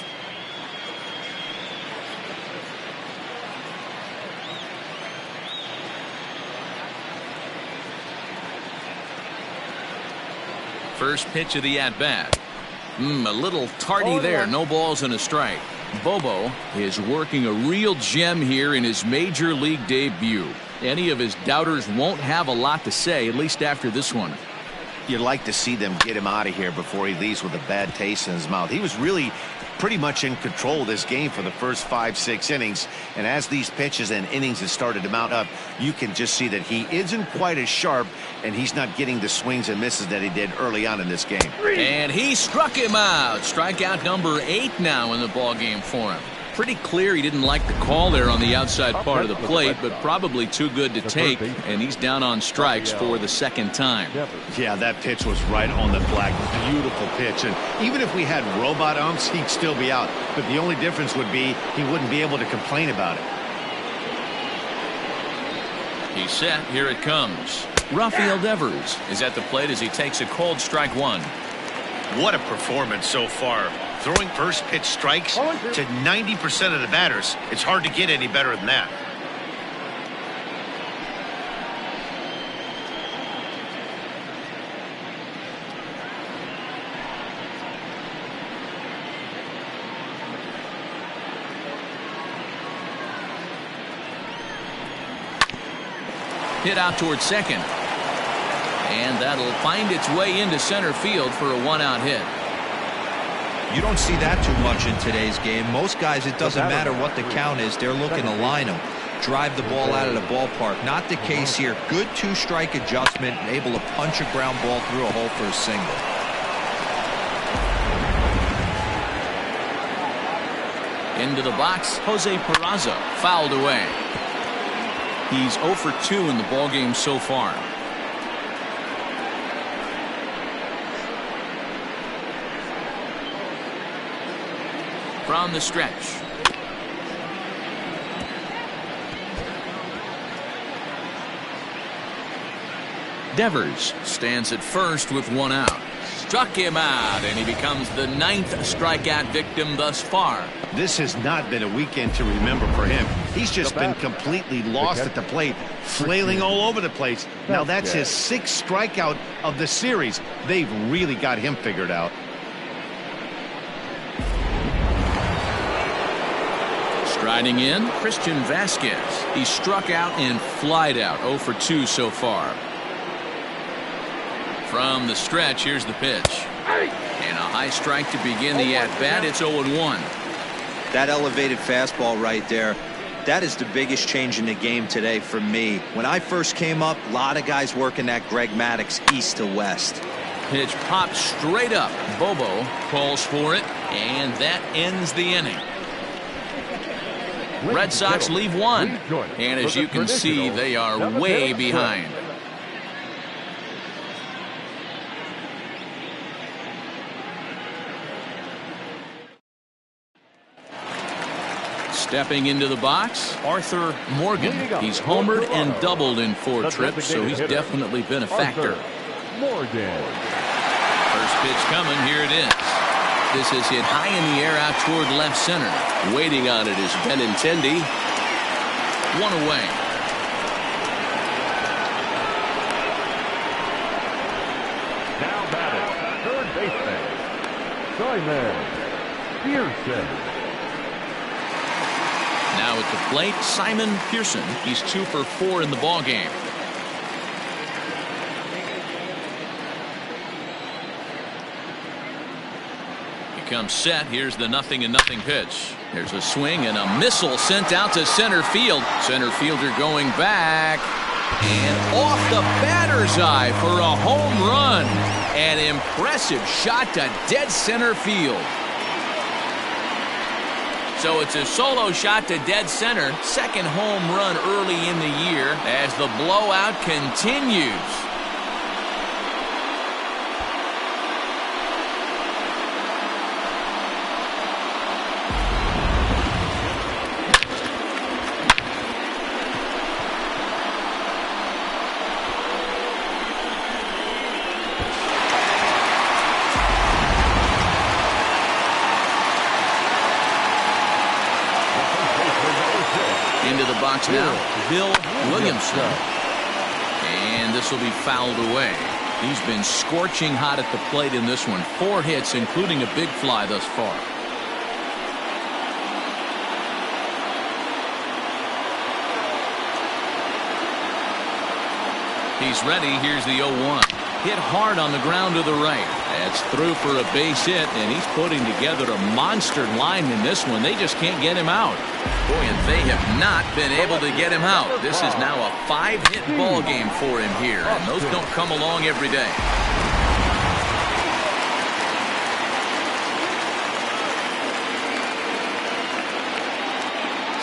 First pitch of the at-bat. A little tardy there. No balls and a strike. Bobo is working a real gem here in his major league debut. Any of his doubters won't have a lot to say, at least after this one. You'd like to see them get him out of here before he leaves with a bad taste in his mouth. He was really pretty much in control of this game for the first 5-6 innings, and as these pitches and innings have started to mount up, you can just see that he isn't quite as sharp, and he's not getting the swings and misses that he did early on in this game. And he struck him out. Strikeout number 8 now in the ball game for him. Pretty clear he didn't like the call there on the outside part of the plate, but probably too good to take, and he's down on strikes for the second time. Yeah, that pitch was right on the flag. Beautiful pitch, and even if we had robot umps, he'd still be out. But the only difference would be he wouldn't be able to complain about it. He's set. Here it comes. Rafael Devers is at the plate as he takes a called strike one. What a performance so far. Throwing first pitch strikes to 90% of the batters. It's hard to get any better than that. Hit out towards second. And that'll find its way into center field for a one-out hit. You don't see that too much in today's game. Most guys, it doesn't matter what the count is. They're looking to line them, drive the ball out of the ballpark. Not the case here. Good two-strike adjustment, able to punch a ground ball through a hole for a single. Into the box, Jose Peraza, fouled away. He's 0 for 2 in the ballgame so far. From the stretch. Devers stands at first with one out. Struck him out, and he becomes the 9th strikeout victim thus far. This has not been a weekend to remember for him. He's just been completely lost at the plate, flailing all over the place. Now that's his 6th strikeout of the series. They've really got him figured out. Striding in, Christian Vasquez. He struck out and flied out. 0 for 2 so far. From the stretch, here's the pitch. And a high strike to begin the at-bat. It's 0-1. That elevated fastball right there, that is the biggest change in the game today for me. When I first came up, a lot of guys working that Greg Maddux east to west. Pitch popped straight up. Bobo calls for it, and that ends the inning. Red Sox leave one, and as you can see, they are way behind. Stepping into the box, Arthur Morgan. He's homered and doubled in 4 trips, so he's definitely been a factor. First pitch coming, here it is. This is hit high in the air out toward left center. Waiting on it is Benintendi. One away. Now batting, third baseman, Simon Pearson. Now at the plate, Simon Pearson. He's 2 for 4 in the ballgame. Comes set. Here's the 0-0 pitch. There's a swing and a missile sent out to center field. Center fielder going back and off the batter's eye for a home run. An impressive shot to dead center field. So it's a solo shot to dead center. Second home run early in the year as the blowout continues. Into the box now, Bill Williamson. And this will be fouled away. He's been scorching hot at the plate in this one. 4 hits, including a big fly thus far. He's ready. Here's the 0-1. Hit hard on the ground to the right. That's through for a base hit, and he's putting together a monster line in this one. They just can't get him out. Boy, and they have not been able to get him out. This is now a 5-hit ball game for him here, and those don't come along every day.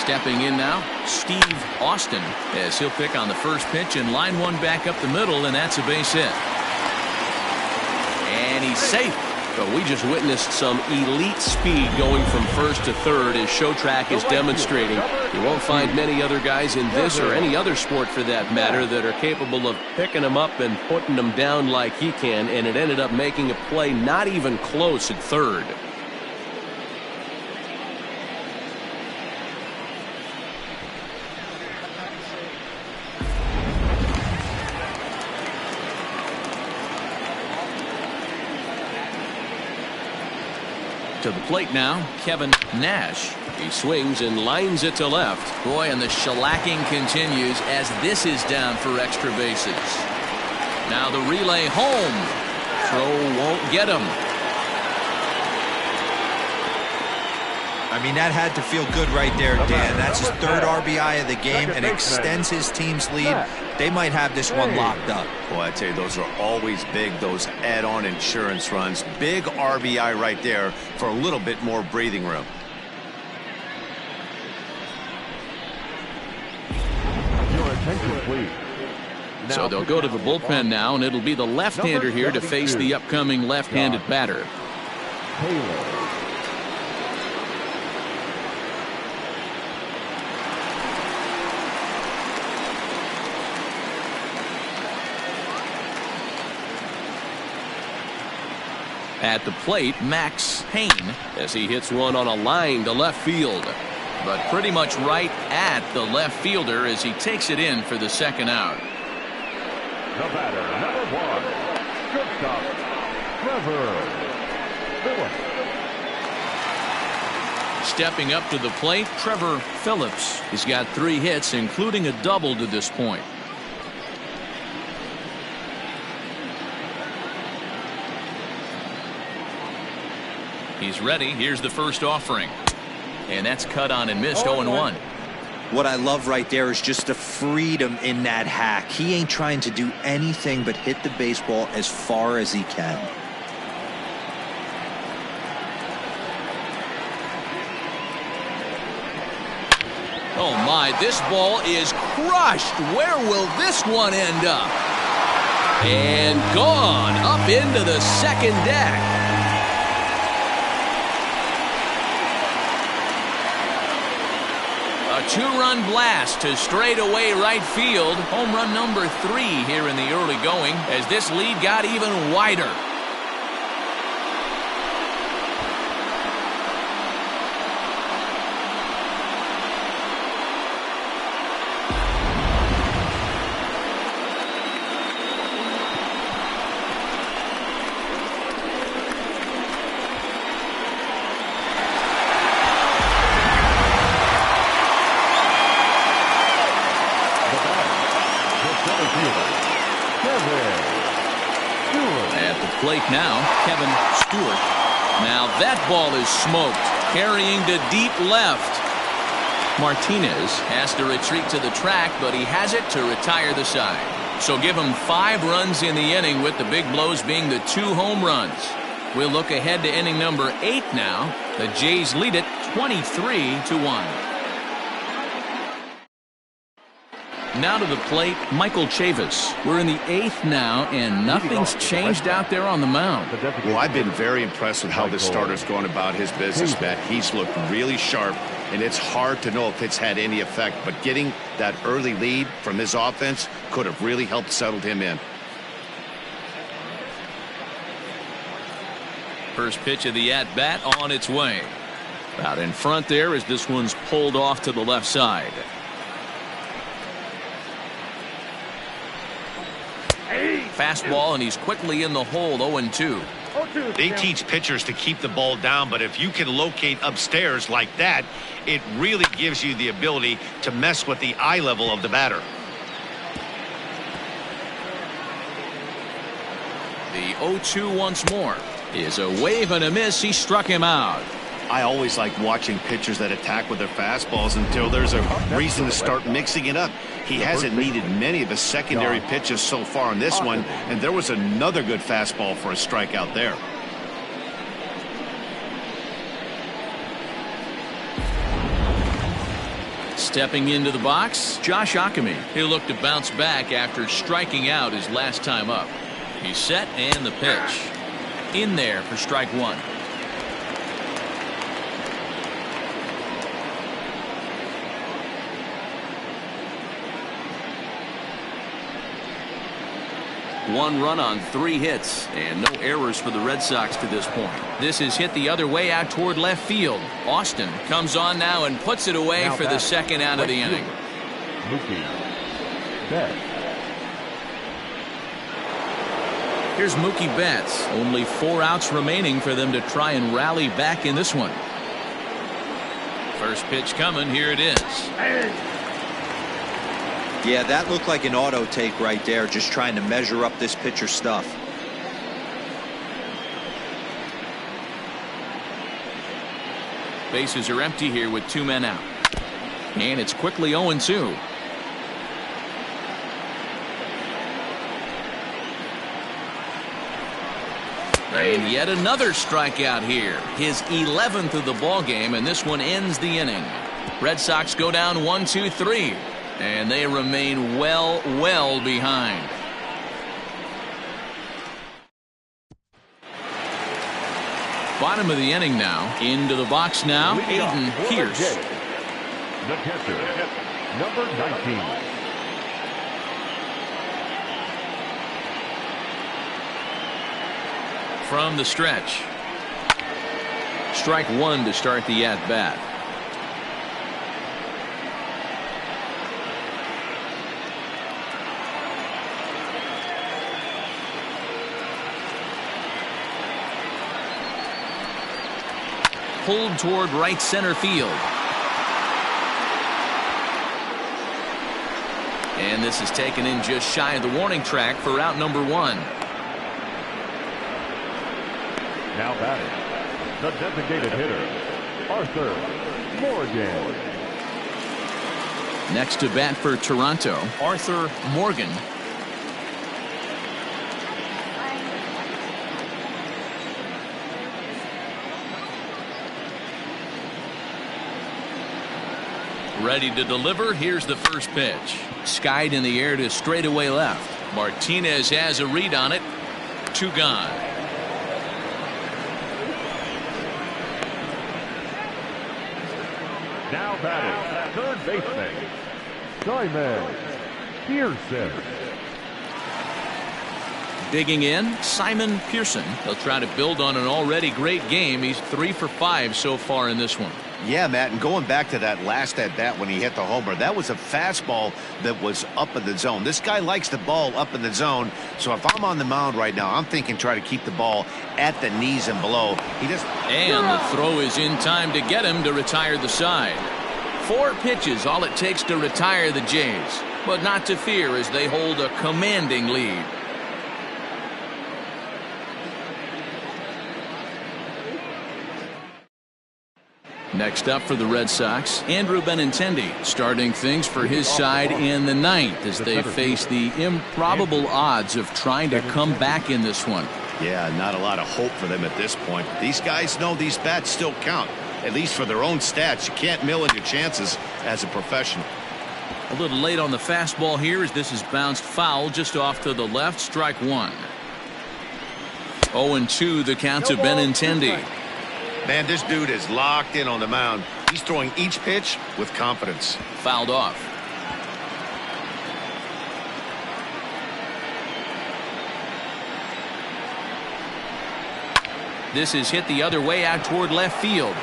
Stepping in now, Steve Austin, as he'll pick on the first pitch and line one back up the middle, and that's a base hit. And he's safe. But we just witnessed some elite speed going from first to third, as Showtrack is demonstrating. You won't find many other guys in this or any other sport for that matter that are capable of picking them up and putting them down like he can, and it ended up making a play not even close at third. To the plate now, Kevin Nash. He swings and lines it to left. Boy, and the shellacking continues as this is down for extra bases. Now the relay home. Throw won't get him. I mean, that had to feel good right there, Dan. That's his third RBI of the game and extends his team's lead. They might have this one locked up. Boy, I tell you, those are always big, those add-on insurance runs. Big RBI right there for a little bit more breathing room. Your attention, please. So they'll go to the bullpen now, and it'll be the left-hander here to face the upcoming left-handed batter. Taylor. At the plate, Max Payne, as he hits one on a line to left field. But pretty much right at the left fielder as he takes it in for the second out. The batter, number 1, shortstop, Trevor Phillips. Stepping up to the plate, Trevor Phillips. He's got 3 hits, including a double to this point. He's ready. Here's the first offering. And that's cut on and missed. 0-1. What I love right there is just the freedom in that hack. He ain't trying to do anything but hit the baseball as far as he can. Oh my, this ball is crushed. Where will this one end up? And gone up into the second deck. A 2-run blast to straightaway right field. Home run number 3 here in the early going as this lead got even wider. Now, Kevin Stewart. Now that ball is smoked, carrying to deep left. Martinez has to retreat to the track, but he has it to retire the side. So give him 5 runs in the inning, with the big blows being the 2 home runs. We'll look ahead to inning number 8 now. The Jays lead it 23-1. Now to the plate, Michael Chavis. We're in the 8th now, and nothing's changed out there on the mound. Well, I've been very impressed with how this starter's going about his business, Matt. He's looked really sharp, and it's hard to know if it's had any effect, but getting that early lead from his offense could have really helped settle him in. First pitch of the at-bat on its way. Out in front there as this one's pulled off to the left side. Fastball, and he's quickly in the hole. 0-2. They teach pitchers to keep the ball down, but if you can locate upstairs like that, it really gives you the ability to mess with the eye level of the batter. The 0-2 once more is a wave and a miss. He struck him out. I always like watching pitchers that attack with their fastballs until there's a reason to start mixing it up. He hasn't needed many of his secondary pitches so far in this one, and there was another good fastball for a strikeout there. Stepping into the box, Josh Ockamy. He'll look to bounce back after striking out his last time up. He's set and the pitch. In there for strike one. One run on 3 hits and no errors for the Red Sox to this point. This is hit the other way out toward left field. Austin comes on now and puts it away now for the second out of the inning. Mookie Betts. Here's Mookie Betts. Only 4 outs remaining for them to try and rally back in this one. First pitch coming. Here it is. Yeah, that looked like an auto take right there, just trying to measure up this pitcher's stuff. Bases are empty here with 2 men out. And it's quickly 0-2. And yet another strikeout here. His 11th of the ball game, and this one ends the inning. Red Sox go down 1-2-3. And they remain well behind. Bottom of the inning now. Into the box now, Aiden Pierce. The catcher, number 19. From the stretch. Strike one to start the at-bat. Pulled toward right center field. And this is taken in just shy of the warning track for out number 1. Now batting, the designated hitter, Arthur Morgan. Next to bat for Toronto, Arthur Morgan. Ready to deliver. Here's the first pitch. Skied in the air to straightaway left. Martinez has a read on it. 2 gone. Now batting, third baseman, Simon Pearson. Digging in, Simon Pearson. He'll try to build on an already great game. He's 3 for 5 so far in this one. Yeah, Matt, and going back to that last at-bat when he hit the homer, that was a fastball that was up in the zone. This guy likes the ball up in the zone, so if I'm on the mound right now, I'm thinking try to keep the ball at the knees and below. And the throw is in time to get him to retire the side. 4 pitches, all it takes to retire the Jays, but not to fear as they hold a commanding lead. Next up for the Red Sox, Andrew Benintendi starting things for his side in the 9th as they face the improbable odds of trying to come back in this one. Yeah, not a lot of hope for them at this point. These guys know these bats still count, at least for their own stats. You can't mill in your chances as a professional. A little late on the fastball here as this is bounced foul just off to the left. Strike 1. 0-2 the count to Benintendi. Man, this dude is locked in on the mound. He's throwing each pitch with confidence. Fouled off. This is hit the other way out toward left field.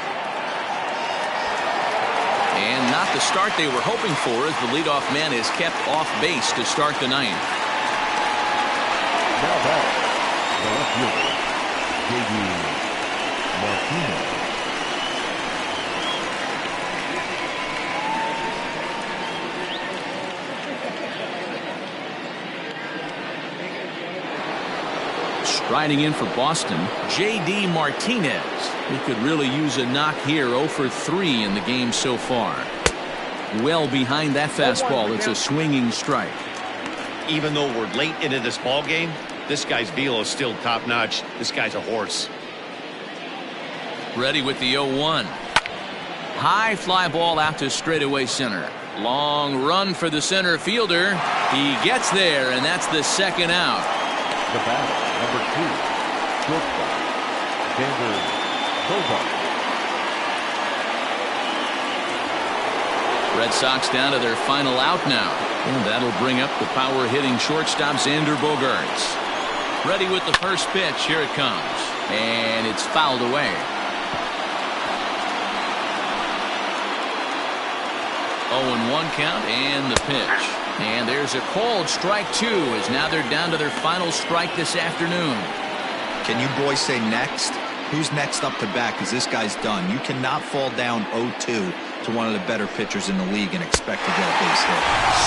And not the start they were hoping for as the leadoff man is kept off base to start the 9th. Now back, the left fielder, J.D. Martinez. Striding in for Boston, J.D. Martinez. He could really use a knock here. 0 for 3 in the game so far. Well behind that fastball. It's a swinging strike. Even though we're late into this ball game, this guy's velo is still top notch. This guy's a horse. Ready with the 0-1. High fly ball out to straightaway center. Long run for the center fielder. He gets there, and that's the second out. The batter, number 2, shortstop, Xander Bogaerts. Red Sox down to their final out now. And that'll bring up the power-hitting shortstop, Xander Bogaerts. Ready with the first pitch. Here it comes. And it's fouled away. 0-1 count and the pitch. And there's a called strike 2 as now they're down to their final strike this afternoon. Can you boys say next? Who's next up to bat? Because this guy's done. You cannot fall down 0-2 to one of the better pitchers in the league and expect to get a base hit.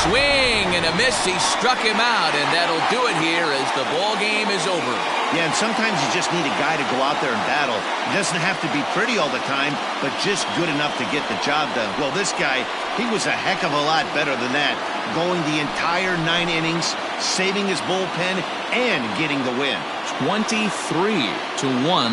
Swing and a miss. He struck him out, and that'll do it here as the ball game is over. Yeah, and sometimes you just need a guy to go out there and battle. He doesn't have to be pretty all the time, but just good enough to get the job done. Well, this guy, he was a heck of a lot better than that. Going the entire 9 innings, saving his bullpen, and getting the win. 23-1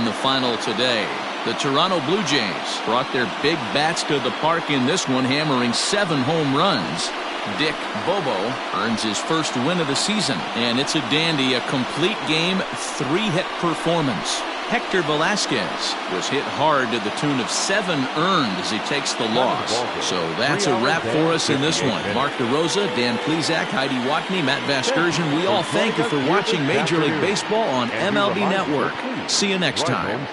the final today. The Toronto Blue Jays brought their big bats to the park in this one, hammering 7 home runs. Dick Bobo earns his first win of the season, and it's a dandy, a complete game, 3-hit performance. Hector Velasquez was hit hard to the tune of 7 earned as he takes the loss. So that's a wrap for us in this one. Mark DeRosa, Dan Plesac, Heidi Watney, Matt Vasgersian, we all thank you for watching Major League Baseball on MLB Network. See you next time.